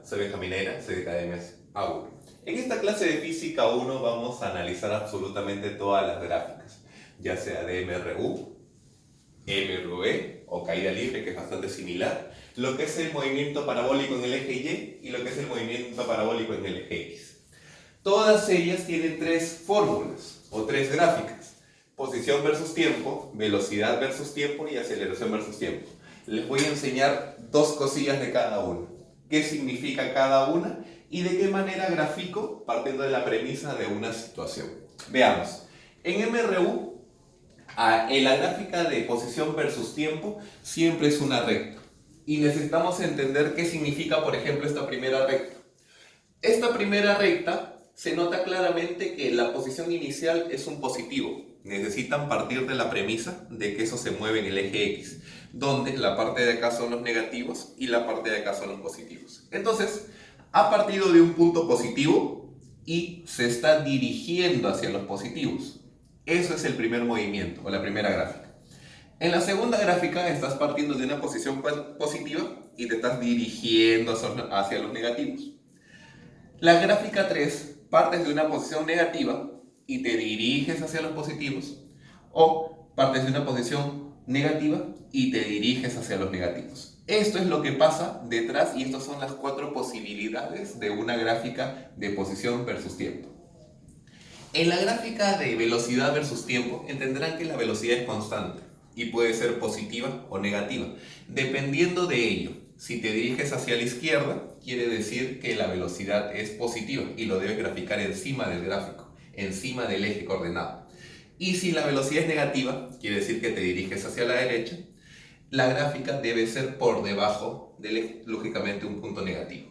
Soy Benjamín Eira, soy de Academias AU. En esta clase de Física 1 vamos a analizar absolutamente todas las gráficas, ya sea de MRU, MRV o caída libre, que es bastante similar, lo que es el movimiento parabólico en el eje Y y lo que es el movimiento parabólico en el eje X. Todas ellas tienen tres fórmulas o tres gráficas: posición versus tiempo, velocidad versus tiempo y aceleración versus tiempo. Les voy a enseñar dos cosillas de cada una. ¿Qué significa cada una? Y de qué manera grafico partiendo de la premisa de una situación. Veamos. En MRU, en la gráfica de posición versus tiempo siempre es una recta. Y necesitamos entender qué significa, por ejemplo, esta primera recta. Esta primera recta se nota claramente que la posición inicial es un positivo. Necesitan partir de la premisa de que eso se mueve en el eje X, donde la parte de acá son los negativos y la parte de acá son los positivos. Entonces, ha partido de un punto positivo y se está dirigiendo hacia los positivos. Eso es el primer movimiento o la primera gráfica. En la segunda gráfica estás partiendo de una posición positiva y te estás dirigiendo hacia los negativos. La gráfica 3, partes de una posición negativa y te diriges hacia los positivos, o partes de una posición negativa y te diriges hacia los negativos. Esto es lo que pasa detrás y estas son las cuatro posibilidades de una gráfica de posición versus tiempo. En la gráfica de velocidad versus tiempo entenderán que la velocidad es constante y puede ser positiva o negativa, dependiendo de ello. Si te diriges hacia la izquierda, quiere decir que la velocidad es positiva y lo debes graficar encima del gráfico, encima del eje coordenado. Y si la velocidad es negativa, quiere decir que te diriges hacia la derecha, la gráfica debe ser por debajo del eje, lógicamente un punto negativo.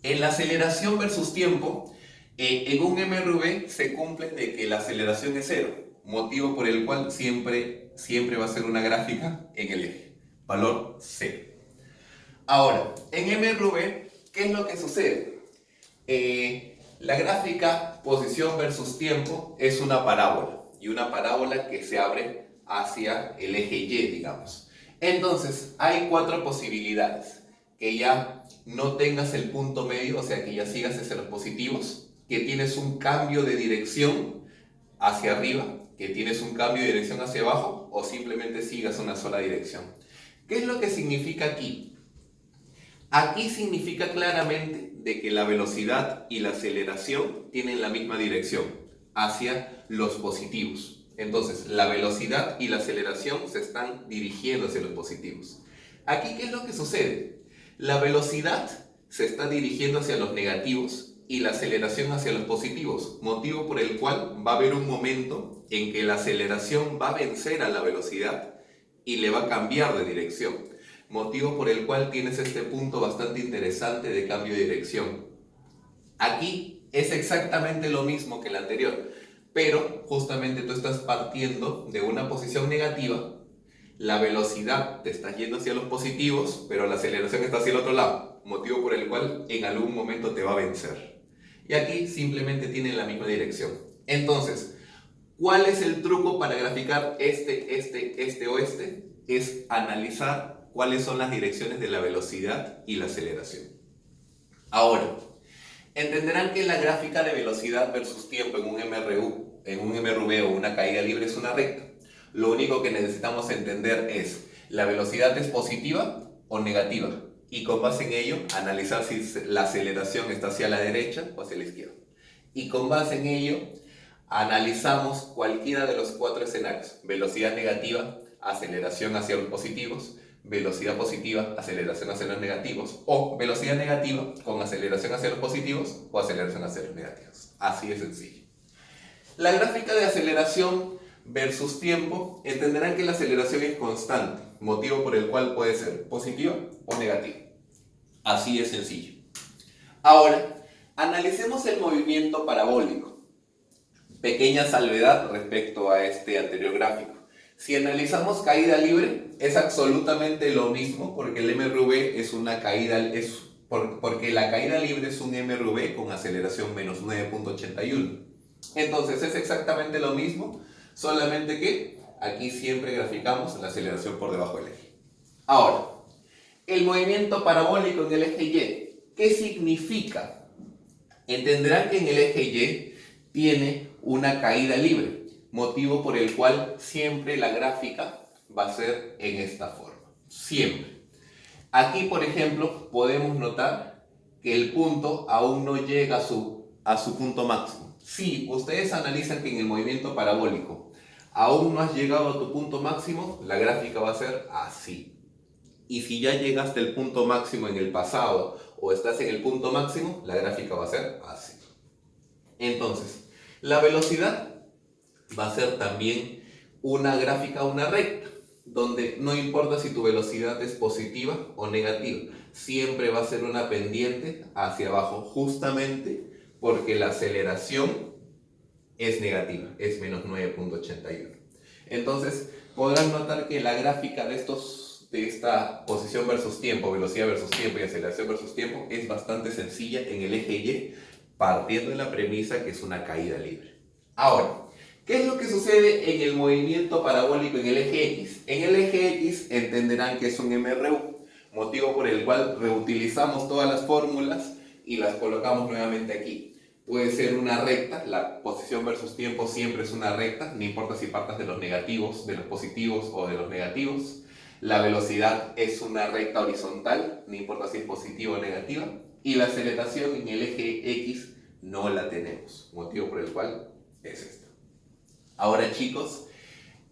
En la aceleración versus tiempo, en un MRV se cumple de que la aceleración es cero, motivo por el cual siempre va a ser una gráfica en el eje, valor cero. Ahora, en MRV, ¿qué es lo que sucede? La gráfica posición versus tiempo es una parábola, y una parábola que se abre hacia el eje Y, digamos. Entonces, hay cuatro posibilidades: que ya no tengas el punto medio, o sea, que ya sigas hacia los positivos, que tienes un cambio de dirección hacia arriba, que tienes un cambio de dirección hacia abajo, o simplemente sigas una sola dirección. ¿Qué es lo que significa aquí? Aquí significa claramente de que la velocidad y la aceleración tienen la misma dirección, hacia los positivos. Entonces, la velocidad y la aceleración se están dirigiendo hacia los positivos. Aquí, ¿qué es lo que sucede? La velocidad se está dirigiendo hacia los negativos y la aceleración hacia los positivos, motivo por el cual va a haber un momento en que la aceleración va a vencer a la velocidad y le va a cambiar de dirección, motivo por el cual tienes este punto bastante interesante de cambio de dirección. Aquí es exactamente lo mismo que el anterior, pero justamente tú estás partiendo de una posición negativa, la velocidad te está yendo hacia los positivos, pero la aceleración está hacia el otro lado, motivo por el cual en algún momento te va a vencer. Y aquí simplemente tienen la misma dirección. Entonces, ¿cuál es el truco para graficar este o este? Es analizar cuáles son las direcciones de la velocidad y la aceleración. Ahora, entenderán que la gráfica de velocidad versus tiempo en un MRU, en un MRV o una caída libre es una recta. Lo único que necesitamos entender es la velocidad es positiva o negativa, y con base en ello analizar si la aceleración está hacia la derecha o hacia la izquierda. Y con base en ello analizamos cualquiera de los cuatro escenarios: velocidad negativa, aceleración hacia los positivos; velocidad positiva, aceleración hacia los negativos; o velocidad negativa con aceleración hacia los positivos o aceleración hacia los negativos. Así de sencillo. La gráfica de aceleración versus tiempo, entenderán que la aceleración es constante, motivo por el cual puede ser positiva o negativa. Así de sencillo. Ahora, analicemos el movimiento parabólico. Pequeña salvedad respecto a este anterior gráfico. Si analizamos caída libre, es absolutamente lo mismo, porque el MRV es una caída, porque la caída libre es un MRV con aceleración menos 9.81. Entonces es exactamente lo mismo, solamente que aquí siempre graficamos la aceleración por debajo del eje. Ahora, el movimiento parabólico en el eje Y. ¿Qué significa? Entenderán que en el eje Y tiene una caída libre, motivo por el cual siempre la gráfica va a ser en esta forma, siempre. Aquí, por ejemplo, podemos notar que el punto aún no llega a su punto máximo. Si ustedes analizan que en el movimiento parabólico aún no has llegado a tu punto máximo, la gráfica va a ser así. Y si ya llegaste al punto máximo en el pasado o estás en el punto máximo, la gráfica va a ser así. Entonces, la velocidad va a ser también una gráfica, una recta, donde no importa si tu velocidad es positiva o negativa, siempre va a ser una pendiente hacia abajo, justamente porque la aceleración es negativa, es menos 9.81. Entonces, podrán notar que la gráfica de esta posición versus tiempo, velocidad versus tiempo y aceleración versus tiempo es bastante sencilla en el eje Y, partiendo de la premisa que es una caída libre. Ahora, ¿qué es lo que sucede en el movimiento parabólico en el eje X? En el eje X entenderán que es un MRU, motivo por el cual reutilizamos todas las fórmulas y las colocamos nuevamente aquí. Puede ser una recta, la posición versus tiempo siempre es una recta, no importa si partas de los negativos, de los positivos o de los negativos. La velocidad es una recta horizontal, no importa si es positiva o negativa. Y la aceleración en el eje X no la tenemos, motivo por el cual es esta. Ahora, chicos,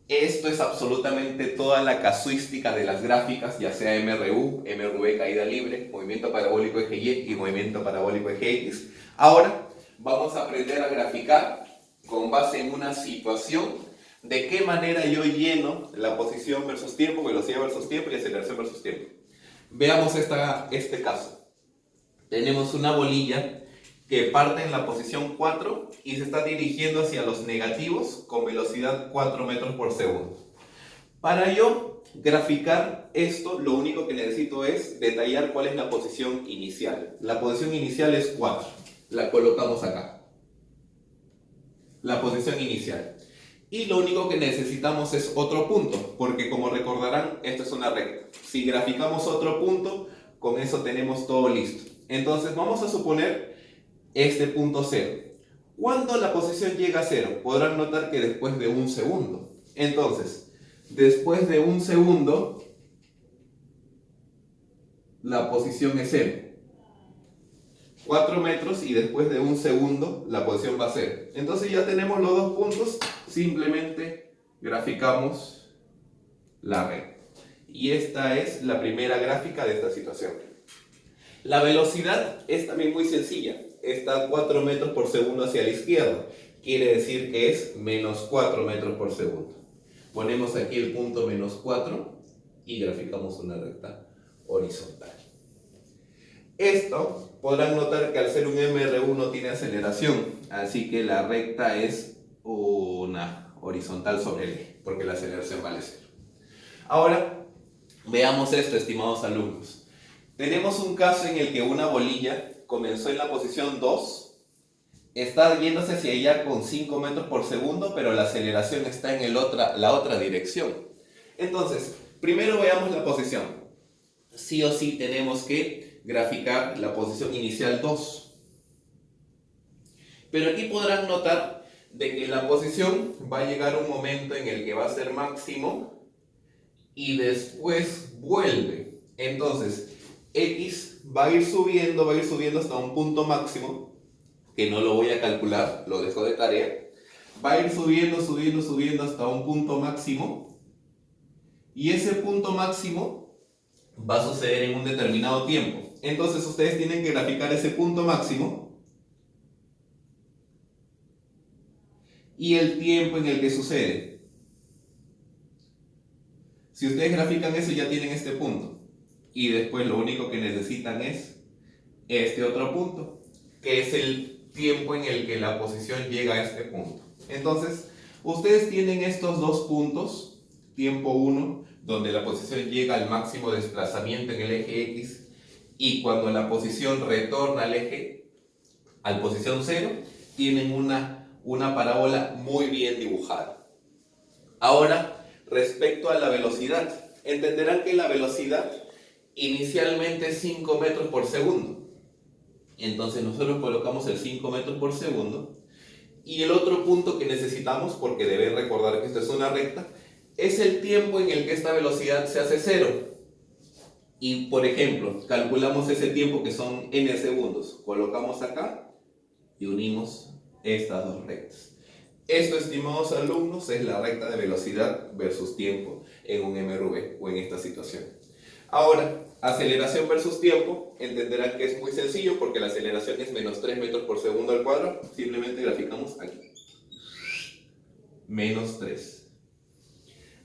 esto es absolutamente toda la casuística de las gráficas, ya sea MRU, MRV caída libre, movimiento parabólico eje Y y movimiento parabólico eje X. Ahora vamos a aprender a graficar con base en una situación de qué manera yo lleno la posición versus tiempo, velocidad versus tiempo y aceleración versus tiempo. Veamos este caso. Tenemos una bolilla que parte en la posición 4 y se está dirigiendo hacia los negativos con velocidad 4 metros por segundo. Para yo graficar esto, lo único que necesito es detallar cuál es la posición inicial. La posición inicial es 4. La colocamos acá. La posición inicial. Y lo único que necesitamos es otro punto, porque como recordarán, esto es una recta. Si graficamos otro punto, con eso tenemos todo listo. Entonces vamos a suponer este punto 0. Cuando la posición llega a 0, podrán notar que después de un segundo. Entonces, después de un segundo, la posición es 0. 4 metros y después de un segundo la posición va a 0. Entonces ya tenemos los dos puntos, simplemente graficamos la recta. Y esta es la primera gráfica de esta situación. La velocidad es también muy sencilla. Está 4 metros por segundo hacia la izquierda. Quiere decir que es menos 4 metros por segundo. Ponemos aquí el punto menos 4 y graficamos una recta horizontal. Esto podrán notar que al ser un MR1 no tiene aceleración, así que la recta es una horizontal sobre el eje, porque la aceleración vale 0. Ahora, veamos esto, estimados alumnos. Tenemos un caso en el que una bolilla comenzó en la posición 2, está yéndose hacia allá con 5 metros por segundo, pero la aceleración está en la otra dirección. Entonces, primero veamos la posición. Sí o sí tenemos que graficar la posición inicial 2. Pero aquí podrán notar de que la posición va a llegar un momento en el que va a ser máximo y después vuelve. Entonces, X va a ir subiendo hasta un punto máximo, que no lo voy a calcular, lo dejo de tarea. Va a ir subiendo hasta un punto máximo, y ese punto máximo va a suceder en un determinado tiempo. Entonces ustedes tienen que graficar ese punto máximo y el tiempo en el que sucede. Si ustedes grafican eso, ya tienen este punto. Y después lo único que necesitan es este otro punto, que es el tiempo en el que la posición llega a este punto. Entonces, ustedes tienen estos dos puntos, tiempo 1, donde la posición llega al máximo desplazamiento en el eje X, y cuando la posición retorna al eje, a la posición 0, tienen una parábola muy bien dibujada. Ahora, respecto a la velocidad, entenderán que la velocidad inicialmente es 5 metros por segundo. Entonces nosotros colocamos el 5 metros por segundo. Y el otro punto que necesitamos, porque deben recordar que esto es una recta, es el tiempo en el que esta velocidad se hace cero. Y por ejemplo, calculamos ese tiempo que son n segundos. Colocamos acá y unimos estas dos rectas. Esto, estimados alumnos, es la recta de velocidad versus tiempo en un MRV o en esta situación. Ahora, aceleración versus tiempo, entenderán que es muy sencillo porque la aceleración es menos 3 metros por segundo al cuadrado. Simplemente graficamos aquí. Menos 3.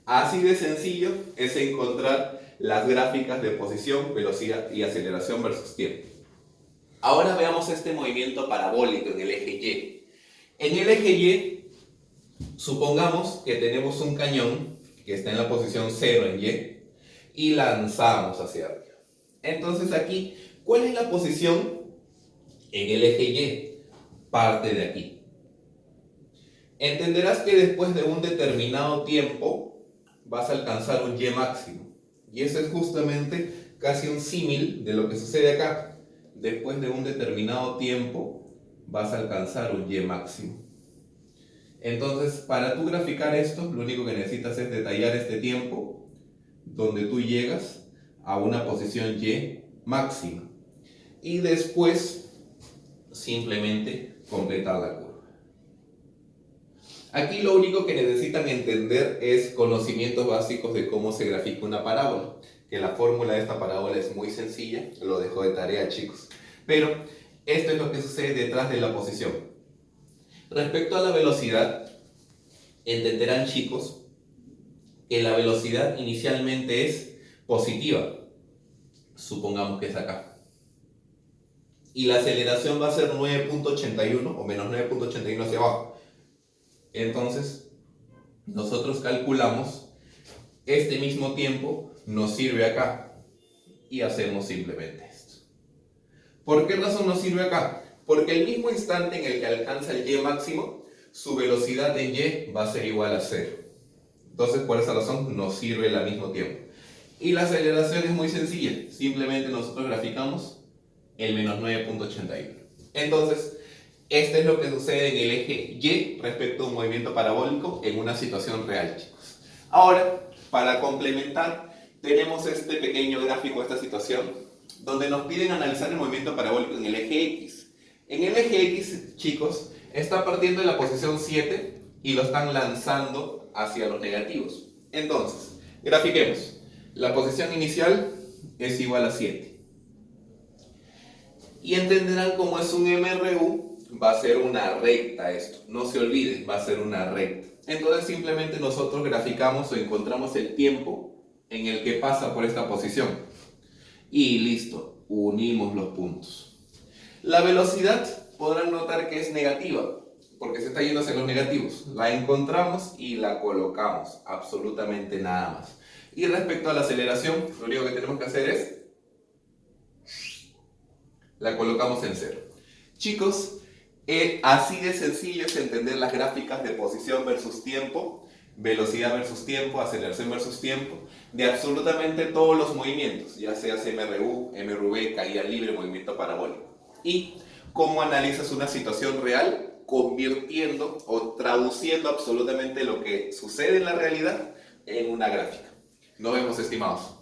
Así de sencillo es encontrar las gráficas de posición, velocidad y aceleración versus tiempo. Ahora veamos este movimiento parabólico en el eje Y. En el eje Y, supongamos que tenemos un cañón que está en la posición 0 en Y y lanzamos hacia arriba. Entonces aquí, ¿cuál es la posición en el eje Y? Parte de aquí. Entenderás que después de un determinado tiempo vas a alcanzar un Y máximo. Y eso es justamente casi un símil de lo que sucede acá. Después de un determinado tiempo vas a alcanzar un Y máximo. Entonces, para tú graficar esto, lo único que necesitas es detallar este tiempo donde tú llegas a una posición Y máxima. Y después, simplemente completar la curva. Aquí lo único que necesitan entender es conocimientos básicos de cómo se grafica una parábola. Que la fórmula de esta parábola es muy sencilla, lo dejo de tarea, chicos. Pero esto es lo que sucede detrás de la posición. Respecto a la velocidad, entenderán, chicos, que la velocidad inicialmente es positiva. Supongamos que es acá. Y la aceleración va a ser 9.81 o menos 9.81 hacia abajo. Entonces, nosotros calculamos este mismo tiempo nos sirve acá y hacemos simplemente esto. ¿Por qué razón nos sirve acá? Porque el mismo instante en el que alcanza el Y máximo, su velocidad en Y va a ser igual a 0. Entonces, por esa razón nos sirve al mismo tiempo. Y la aceleración es muy sencilla. Simplemente nosotros graficamos el menos 9.81. Entonces, esto es lo que sucede en el eje Y respecto a un movimiento parabólico en una situación real, chicos. Ahora, para complementar, tenemos este pequeño gráfico, esta situación, donde nos piden analizar el movimiento parabólico en el eje X. En el eje X, chicos, está partiendo de la posición 7 y lo están lanzando hacia los negativos. Entonces, grafiquemos. La posición inicial es igual a 7. Y entenderán cómo es un MRU, va a ser una recta esto. No se olviden, va a ser una recta. Entonces simplemente nosotros graficamos o encontramos el tiempo en el que pasa por esta posición. Y listo, unimos los puntos. La velocidad podrán notar que es negativa, porque se está yendo hacia los negativos. La encontramos y la colocamos, absolutamente nada más. Y respecto a la aceleración, lo único que tenemos que hacer es la colocamos en 0. Chicos, así de sencillo es entender las gráficas de posición versus tiempo, velocidad versus tiempo, aceleración versus tiempo, de absolutamente todos los movimientos, ya sea MRU, MRV, caída libre, movimiento parabólico. Y cómo analizas una situación real convirtiendo o traduciendo absolutamente lo que sucede en la realidad en una gráfica. Nos vemos, estimados.